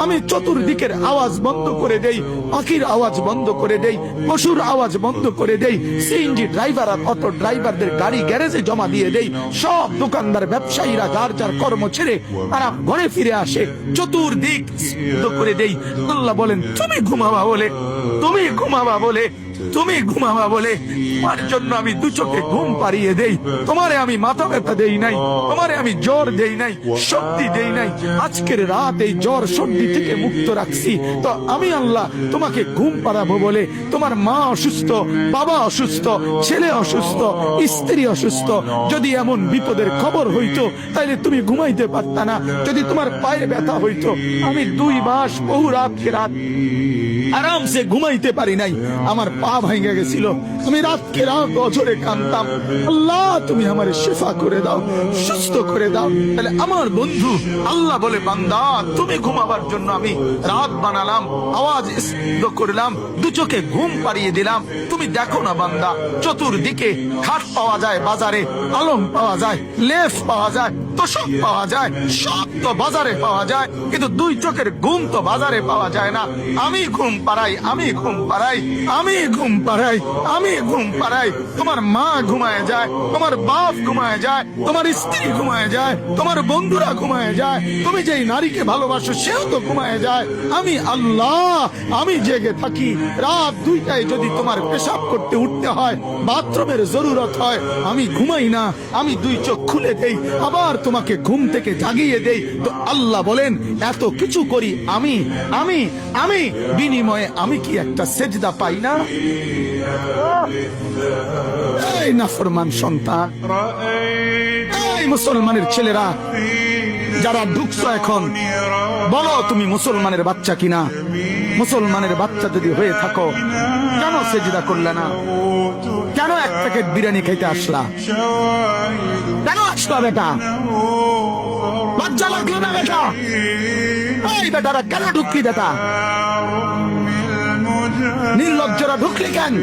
আমি চতুর্দিকের আওয়াজ বন্ধ করে দেই, পাখির আওয়াজ বন্ধ করে দেই, পশুর আওয়াজ বন্ধ করে দেই, সিএনজি ড্রাইভার আর অটো ড্রাইভারদের গাড়ি গ্যারেজে জমা দিয়ে দেই, সব দোকানদার ব্যবসায়ীরা যার যার কর্ম ছেড়ে তারা ঘরে ফিরে আসে, চতুর্দিক বন্ধ করে দেই। আল্লাহ বলেন তুমি ঘুমাবা বলে, তুমি ঘুমাবা বলে, তুমি ঘুমাবা বলে তোমার জন্য আমি দু চোখে ঘুম পাড়িয়ে দেই। তোমারে আমি মাথা ব্যথা দেই নাই, তোমারে আমি জ্বর দেই নাই, শক্তি দেই নাই। আজকের রাত এই জ্বর সর্দি থেকে মুক্ত রাখছি, তো আমি আল্লাহ তোমাকে ঘুম পাড়াবো বলে। তোমার মা অসুস্থ, বাবা অসুস্থ, ছেলে অসুস্থ, স্ত্রী অসুস্থ, যদি এমন বিপদের খবর হইতো তাহলে তুমি ঘুমাইতে পারতা না। যদি তোমার পায়ে ব্যথা হইতো, আমি 2 মাস বহু রাতকে রাত আরামসে ঘুমাইতে পারি নাই, আমার পা ভাঙে গেছিল, আমি রাতকে রাত অঝরে কাঁদতাম, আল্লাহ তুমি আমার শিফা করে দাও, সুস্থ করে দাও। তাহলে আমার বন্ধু আল্লাহ বলে বান্দা তুমি ঘুমাবার জন্য আমি রাত বানালাম, আওয়াজ স্তব্ধ করলাম, দু চোখে ঘুম পাড়িয়ে দিলাম। তুমি দেখো না বান্দা, চতুর্দিকে খাট পাওয়া যায় বাজারে, আলম পাওয়া যায়, লেফ পাওয়া যায়, তোষক পাওয়া যায়, সব তো বাজারে পাওয়া যায়, কিন্তু 2 চোখের ঘুম তো বাজারে পাওয়া যায় না। আমি ঘুম পাড়াই, আমি ঘুম পাড়াই, আমি ঘুম পাড়াই, আমি ঘুম পাড়াই। তোমার মা ঘুমায় যায়, তোমার বাপ ঘুমায় যায়, তোমার স্ত্রী ঘুমায় যায়, তোমার বন্ধুরা ঘুমায় যায়, তুমি যেই নারীকে ভালোবাসো সেও তো ঘুমায় যায়। আমি আল্লাহ আমি জেগে থাকি। রাত 2টায় যদি তোমার পেশাব করতে উঠতে হয়, বাথরুমের জরুরত হয়, আমি ঘুমাই না, আমি 2 চোখ খুলে দেই, আবার তোমাকে ঘুম থেকে জাগিয়ে দেই। তো আল্লাহ বলেন এত কিছু করি আমি, আমি আমি বিনিময়ে আমি কি একটা সেজদা পাই না? এই নাফরমান সন্তান, এই মুসলমানের ছেলেরা যারা ঢুকছো এখন, বলো তুমি মুসলমানের বাচ্চা কিনা? মুসলমানের বাচ্চা যদি হয়ে থাকো, কেন সেজদা করলে না? কেন 1 প্যাকেট বিরিয়ানি খাইতে আসলা? কেন আসলা বেটা? লজ্জা লাগলো না বেটা? এই বেটারা কেন ঢুকলি বেটা? নির্লজ্জরা ঢুকলি কেন?